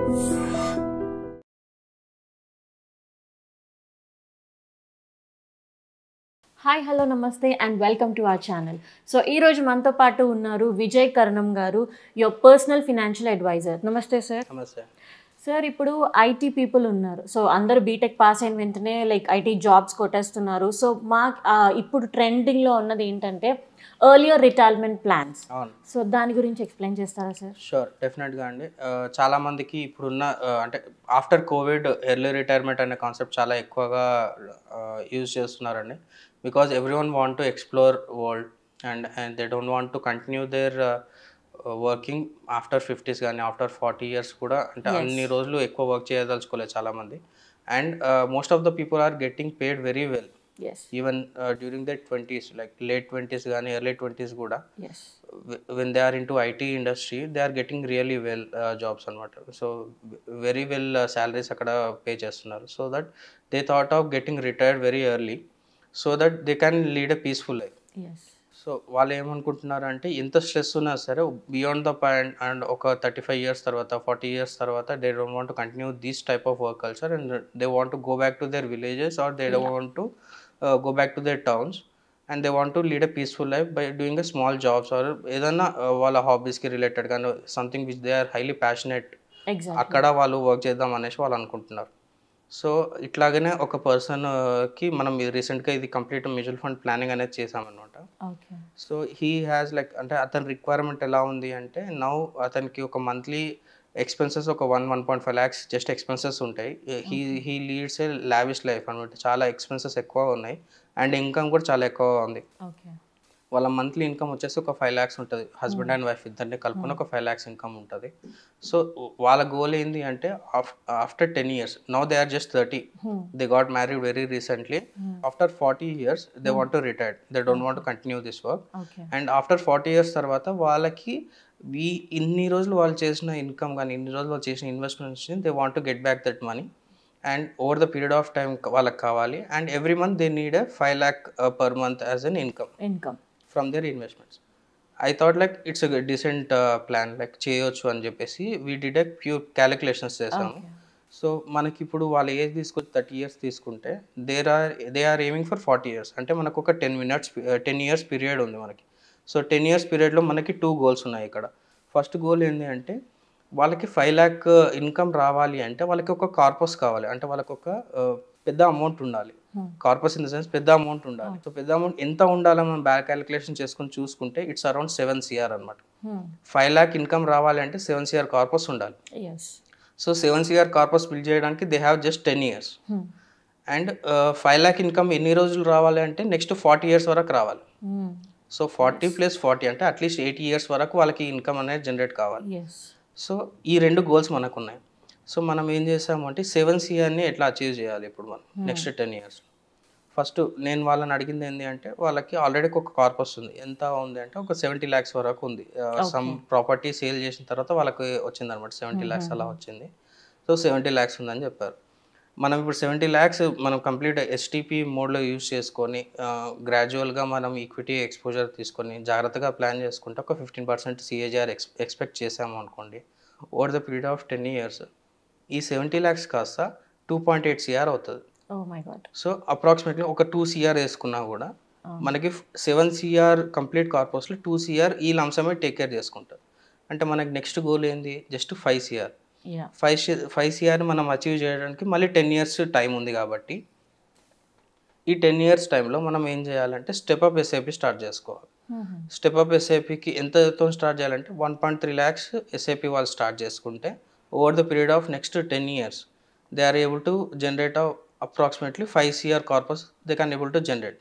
Hi hello నమస్తే and welcome to our channel. So ఈరోజు మనతో పాటు ఉన్నారు విజయ్ కరణం గారు, యువర్ పర్సనల్ ఫినాన్షియల్ అడ్వైజర్. నమస్తే సార్. నమస్తే సార్, ఇప్పుడు ఐటీ పీపుల్ ఉన్నారు. సో అందరూ బీటెక్ పాస్ అయిన వెంటనే ఐటీ జాబ్స్ కొట్టేస్తున్నారు. సో ఇప్పుడు ట్రెండింగ్లో ఉన్నది ఏంటంటే ఎర్లియర్ రిటైర్మెంట్ ప్లాన్స్. సో దాని గురించి ఎక్స్ప్లెయిన్ చేస్తారా సార్? షూర్, డెఫినెట్గా అండి. చాలామందికి ఇప్పుడున్న అంటే ఆఫ్టర్ కోవిడ్ ఎర్లీ రిటైర్మెంట్ అనే కాన్సెప్ట్ చాలా ఎక్కువగా యూజ్ చేస్తున్నారండి. Because every one want to explore world and they don't want to continue their working after 50s కానీ ఆఫ్టర్ 40 years కూడా, అంటే అన్ని రోజులు ఎక్కువ వర్క్ చేయదలుచుకోలేదు చాలామంది. And most of the people are getting paid very well. Even during their 20s, like late 20s కానీ early 20s కూడా, when they are into IT industry they are getting really well jobs అనమాట. So very well salaries అక్కడ pay చేస్తున్నారు. So that they thought of getting retired very early so that they can lead a peaceful life. So వాళ్ళు ఏమనుకుంటున్నారు అంటే, ఎంత stress ఉన్నా సరే beyond the point and ఒక 35 years తర్వాత 40 years తర్వాత they don't want to continue this type of work culture and they want to go back to their villages or they want to go back to their towns and they want to lead a peaceful life by doing a small jobs or ఏదన్నా వాళ్ళ హాబీస్కి related కానీ something which they are highly passionate, అక్కడ వాళ్ళు work చేద్దాం అనేసి వాళ్ళు అనుకుంటున్నారు. సో ఇట్లాగనే ఒక పర్సన్కి మనం రీసెంట్గా ఇది కంప్లీట్ మ్యూచువల్ ఫండ్ ప్లానింగ్ అనేది చేసామన్నమాట. సో హీ హ్యాస్ అంటే అతని రిక్వైర్మెంట్ ఎలా ఉంది అంటే, నౌ అతనికి ఒక మంత్లీ ఎక్స్పెన్సెస్ ఒక 1.5 lakhs జస్ట్ ఎక్స్పెన్సెస్ ఉంటాయి. He leads A lavish life అనమాట. చాలా ఎక్స్పెన్సెస్ ఎక్కువ ఉన్నాయి అండ్ ఇన్కమ్ కూడా చాలా ఎక్కువ ఉంది. వాళ్ళ మంత్లీ ఇన్కమ్ వచ్చేసి ఒక 5 lakhs ఉంటుంది. హస్బెండ్ అండ్ వైఫ్ ఇద్దరిని కలుపుకొని ఒక 5 lakhs ఇన్కమ్ ఉంటుంది. సో వాళ్ళ గోల్ ఏంటి అంటే, after 10 years, now they are just 30, they got married very recently. After 40 years they want to retire, they don't want to continue this work. And after 40 years తర్వాత వాళ్ళకి ఇన్ని రోజులు వాళ్ళు చేసిన ఇన్కమ్ కానీ ఇన్ని రోజులు వాళ్ళు చేసిన investments they want to get back that money and over the period of time వాళ్ళకి కావాలి. And every month they need 5 lakh per month as an income from their investments. I thought like it's a decent plan, like చేయొచ్చు అని చెప్పేసి we did a pure calculations చేసాము. So మనకి ఇప్పుడు వాళ్ళ age తీసుకొని 30 years తీసుకుంటే they are aiming for 40 years. అంటే మనకు ఒక 10 years పీరియడ్ ఉంది మనకి. సో 10 years పీరియడ్లో మనకి 2 goals ఉన్నాయి ఇక్కడ. ఫస్ట్ గోల్ ఏంటి అంటే, వాళ్ళకి 5 lakh ఇన్కమ్ రావాలి అంటే వాళ్ళకి ఒక కార్పస్ కావాలి, అంటే వాళ్ళకి ఒక పెద్ద అమౌంట్ ఉండాలి. కార్పస్ ఇన్ ద సెన్స్ పెద్ద అమౌంట్ ఉండాలి. సో పెద్ద అమౌంట్ ఎంత ఉండాలో మనం బ్యాక్ క్యాలిక్యులేషన్ చేసుకొని చూసుకుంటే ఇట్స్ అరౌండ్ 7 crore అనమాట. 5 lakh ఇన్కమ్ రావాలి అంటే 7 crore కార్పస్ ఉండాలి. సో 7 crore కార్పస్ బిల్డ్ చేయడానికి they have just 10 years. And 5 lakh income ఎన్ని రోజులు రావాలి అంటే నెక్స్ట్ 40 years వరకు రావాలి. సో 40 + 40 అంటే అట్లీస్ట్ 80 years వరకు వాళ్ళకి ఇన్కమ్ అనేది జనరేట్ కావాలి. సో ఈ 2 గోల్స్ మనకు ఉన్నాయి. సో మనం ఏం చేసామంటే 7 crore ఎట్లా అచీవ్ చేయాలి ఇప్పుడు మనం నెక్స్ట్ 10 years. ఫస్ట్ నేను వాళ్ళని అడిగింది ఏంటి అంటే, వాళ్ళకి ఆల్రెడీ ఒక కార్పస్ ఉంది. ఎంత ఉంది అంటే ఒక 70 lakhs వరకు ఉంది. సమ్ ప్రాపర్టీ సేల్ చేసిన తర్వాత వాళ్ళకి వచ్చింది అనమాట 70 lakhs అలా వచ్చింది. సో 70 lakhs ఉందని చెప్పారు. మనం ఇప్పుడు 70 lakhs మనం కంప్లీట్ ఎస్టీపీ మోడ్లో యూజ్ చేసుకొని గ్రాడ్యువల్గా మనం ఈక్విటీ ఎక్స్పోజర్ తీసుకొని జాగ్రత్తగా ప్లాన్ చేసుకుంటే ఒక 15% CAGR ఎక్స్పెక్ట్ చేసాము అనుకోండి. Over the period of 10 years ఈ 70 lakhs కాస్త 2.8 crore అవుతుంది. సో అప్రాక్సిమేట్లీ ఒక 2 crore వేసుకున్నా కూడా మనకి 7 crore కంప్లీట్ కార్పస్లో 2 crore ఈ లంసమే టేక్ కేర్ చేసుకుంటారు. అంటే మనకి నెక్స్ట్ గోల్ ఏంది, జస్ట్ 5 crore. 5 crore మనం అచీవ్ చేయడానికి మళ్ళీ 10 years టైం ఉంది. కాబట్టి ఈ 10 years టైంలో మనం ఏం చేయాలంటే స్టెప్అప్ ఎస్ఐపి స్టార్ట్ చేసుకోవాలి. స్టెప్అప్ ఎస్ఐపికి ఎంతతో స్టార్ట్ చేయాలంటే 1.3 lakhs ఎస్ఐపి వాళ్ళు స్టార్ట్ చేసుకుంటే over the period of next 10 years they are able to generate approximately 5 crore corpus they can able to generate.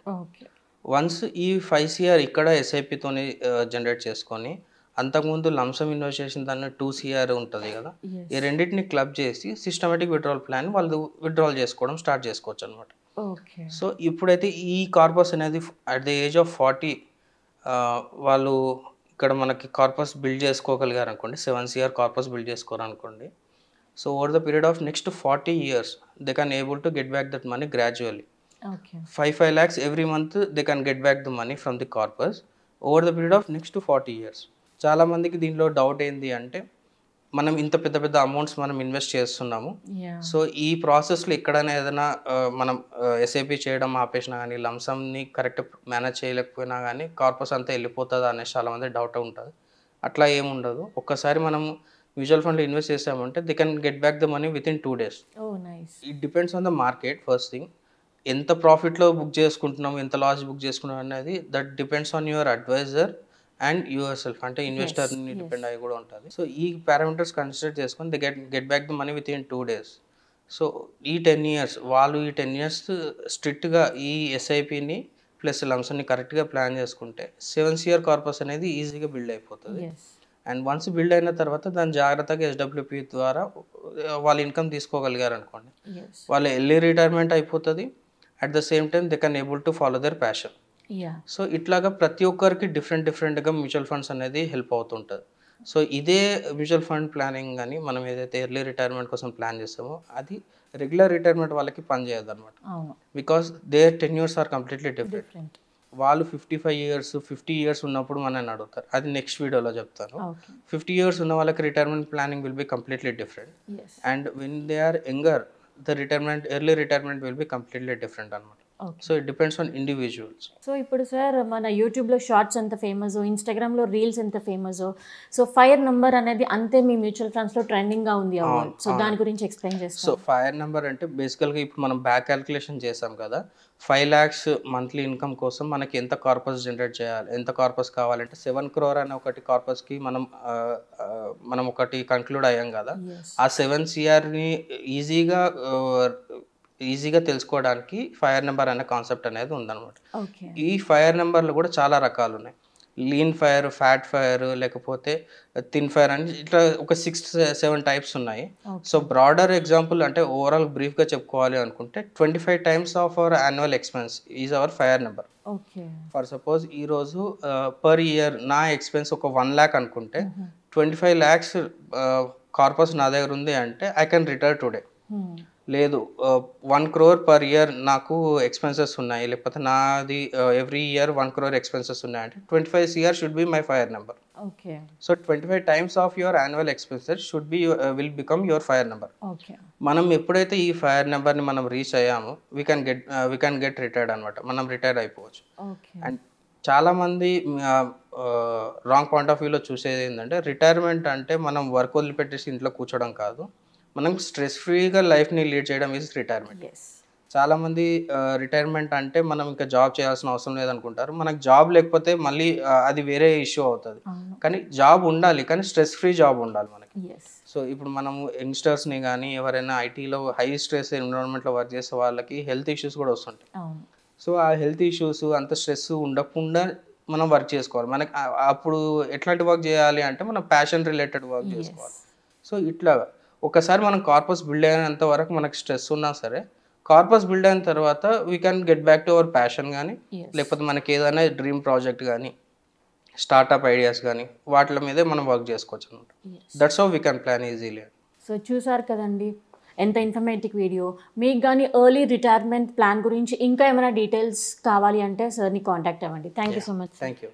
Once ఈ 5 crore ఇక్కడ ఎస్ఐపితోనే జనరేట్ చేసుకొని, అంతకుముందు లంసమ్ ఇన్వెస్టేషన్ దాన్ని 2 crore ఉంటుంది కదా, ఈ రెండింటిని క్లబ్ చేసి సిస్టమేటిక్ విత్డ్రాల్ ప్లాన్ వాళ్ళు విత్డ్రాల్ చేసుకోవడం స్టార్ట్ చేసుకోవచ్చు అనమాట. సో ఇప్పుడైతే ఈ కార్పస్ అనేది అట్ ద ఏజ్ ఆఫ్ 40 వాళ్ళు ఇక్కడ మనకి కార్పస్ బిల్డ్ చేసుకోగలిగారు అనుకోండి, 7 crore కార్పస్ బిల్డ్ చేసుకోవాలనుకోండి. So over the period of next 40 years they can able to get back that money gradually. 5 lakhs every month they can get back the money from the corpus over the period of next 40 years. చాలామందికి దీనిలో doubt ఏంటి అంటే, మనం ఇంత పెద్ద పెద్ద amounts మనం invest చేస్తున్నాము. Yeah. సో ఈ ప్రాసెస్లో ఎక్కడైనా ఏదైనా మనం ఎస్ఐపి చేయడం ఆపేసినా కానీ లంసమ్ని కరెక్ట్ మేనేజ్ చేయలేకపోయినా కానీ కార్పస్ అంతా వెళ్ళిపోతుందా అనేసి చాలామంది డౌట్ ఉంటుంది. అట్లా ఏముండదు. ఒక్కసారి మనము మ్యూచువల్ ఫండ్లో ఇన్వెస్ట్ చేసామంటే they can get back the money within 2 days. Oh, nice. It depends on the market. First thing ఎంత ప్రాఫిట్లో బుక్ చేసుకుంటున్నాము, ఎంత లాస్ బుక్ చేసుకుంటున్నాం అనేది that depends on your advisor and yourself, అంటే ఇన్వెస్టర్ని డిపెండ్ అయ్యి కూడా ఉంటుంది. సో ఈ పారామీటర్స్ కన్సిడర్ చేసుకొని they get back the money within 2 days. So ఈ 10 years వాళ్ళు ఈ 10 years స్ట్రిక్ట్గా ఈ ఎస్ఐపిని ప్లస్ లంసమ్ని కరెక్ట్గా ప్లాన్ చేసుకుంటే 7th year కార్పస్ అనేది ఈజీగా బిల్డ్ అయిపోతుంది. Yes. అండ్ వన్స్ బిల్డ్ అయిన తర్వాత దాన్ని జాగ్రత్తగా ఎస్డబ్ల్యూపీ ద్వారా వాళ్ళ ఇన్కమ్ తీసుకోగలిగారు అనుకోండి, Yes. వాళ్ళ ఎర్లీ రిటైర్మెంట్ అయిపోతుంది. At the same time they can able to follow their passion. Yeah. So ఇట్లాగా ప్రతి ఒక్కరికి డిఫరెంట్గా మ్యూచువల్ ఫండ్స్ అనేది హెల్ప్ అవుతుంటుంది. సో ఇదే మ్యూచువల్ ఫండ్ ప్లానింగ్ కానీ మనం ఏదైతే ఎర్లీ రిటైర్మెంట్ కోసం ప్లాన్ చేస్తామో అది రెగ్యులర్ రిటైర్మెంట్ వాళ్ళకి పనిచేయదు అనమాట. అవును. Because their tenures are completely different. Different. వాళ్ళు 55 years 50 years ఉన్నప్పుడు మనల్ని అడుగుతారు, అది నెక్స్ట్ వీడియోలో చెప్తాను. Okay. 50 years ఉన్న వాళ్ళకి retirement planning will be completely different. Yes. And when they are younger the early retirement will be completely different అనమాట. Okay. So it depends on individuals. So ఇప్పుడు సార్ మన యూట్యూబ్లో షార్ట్స్ ఎంత famous, ఇన్స్టాగ్రామ్లో reels ఎంత famous, so fire number అనేది అంతే మీ mutual ఫండ్స్లో ట్రెండింగ్గా ఉంది అవ్వాలి. సో దాని గురించి ఎక్స్ప్లెయిన్ సో చేస్తాం. ఫైర్ నెంబర్ అంటే బేసికల్గా ఇప్పుడు మనం బ్యాక్ క్యాలిక్యులేషన్ చేసాం కదా, 5 lakhs మంత్లీ ఇన్కమ్ కోసం మనకి ఎంత కార్పస్ జనరేట్ చేయాలి, ఎంత కార్పస్ కావాలంటే 7 crore అనే ఒకటి కార్పస్కి మనం ఒకటి కంక్లూడ్ అయ్యాం కదా. Yes. ఆ 7 crని ఈజీగా తెలుసుకోవడానికి ఫైర్ నెంబర్ అనే కాన్సెప్ట్ అనేది ఉందన్నమాట. ఓకే. ఈ ఫైర్ నెంబర్లు కూడా చాలా రకాలు ఉన్నాయి. లీన్ ఫైర్, ఫ్యాట్ ఫైర్, లేకపోతే థిన్ ఫైర్ అని ఇట్లా ఒక 6-7 types ఉన్నాయి. సో బ్రాడర్ ఎగ్జాంపుల్ అంటే ఓవరాల్ బ్రీఫ్గా చెప్పుకోవాలి అనుకుంటే 25 times of our annual expense is our fire number. Okay. For suppose ఈరోజు పర్ ఇయర్ నా ఎక్స్పెన్స్ ఒక 1 lakh అనుకుంటే 25 lakhs కార్పస్ నా దగ్గర ఉంది అంటే ఐ కెన్ రిటైర్ టుడే. లేదు 1 crore పర్ ఇయర్ నాకు ఎక్స్పెన్సెస్ ఉన్నాయి, లేకపోతే నాది ఎవ్రీ ఇయర్ 1 crore ఎక్స్పెన్సెస్ ఉన్నాయంటే 25 crore should be my FIRE number. Okay. So 25 times of your annual expenses should be will become your FIRE number. Okay. మనం ఎప్పుడైతే ఈ FIRE నెంబర్ని మనం రీచ్ అయ్యామో వీ కెన్ గెట్ రిటైర్డ్ అనమాట. మనం retire అయిపోవచ్చు. ఓకే. అండ్ చాలామంది రాంగ్ పాయింట్ ఆఫ్ వ్యూలో చూసేది ఏంటంటే రిటైర్మెంట్ అంటే మనం వర్క్ వదిలిపెట్టేసి ఇంట్లో కూర్చోవడం కాదు, మనం స్ట్రెస్ ఫ్రీగా లైఫ్ని లీడ్ చేయడం ఈజ్ రిటైర్మెంట్. Yes. చాలామంది రిటైర్మెంట్ అంటే మనం ఇంకా జాబ్ చేయాల్సిన అవసరం లేదనుకుంటారు. మనకు జాబ్ లేకపోతే మళ్ళీ అది వేరే ఇష్యూ అవుతుంది. అవును. కానీ జాబ్ ఉండాలి, కానీ స్ట్రెస్ ఫ్రీ జాబ్ ఉండాలి మనకి. Yes. సో ఇప్పుడు మనము యంగ్స్టర్స్ని కానీ ఎవరైనా ఐటీలో హై స్ట్రెస్ ఎన్విరాన్మెంట్లో వర్క్ చేసే వాళ్ళకి హెల్త్ ఇష్యూస్ కూడా వస్తుంటాయి. అవును. సో ఆ హెల్త్ ఇష్యూస్ అంత స్ట్రెస్ ఉండకుండా మనం వర్క్ చేసుకోవాలి. మనకి అప్పుడు ఎట్లాంటి వర్క్ చేయాలి అంటే మనం ప్యాషన్ రిలేటెడ్ వర్క్ చేసుకోవాలి. సో ఇట్లా ఒకసారి మనం కార్పస్ బిల్డ్ అయినంత వరకు మనకు స్ట్రెస్ ఉన్నా సరే, కార్పస్ బిల్డ్ అయిన తర్వాత we can get back to our passion కానీ, లేకపోతే మనకి ఏదైనా డ్రీమ్ ప్రాజెక్ట్ కానీ, స్టార్టప్ ఐడియాస్ కానీ వాటి మీదే మనం వర్క్ చేసుకోవచ్చు అనమాట. That's how we can plan easily. So చూసారు కదండి ఎంత ఇన్ఫర్మేటివ్ వీడియో. మీకు కానీ ఎర్లీ రిటైర్మెంట్ ప్లాన్ గురించి ఇంకా ఏమైనా డీటెయిల్స్ కావాలి అంటే సార్ని కాంటాక్ట్ అవ్వండి. Thank you so much. Thank you.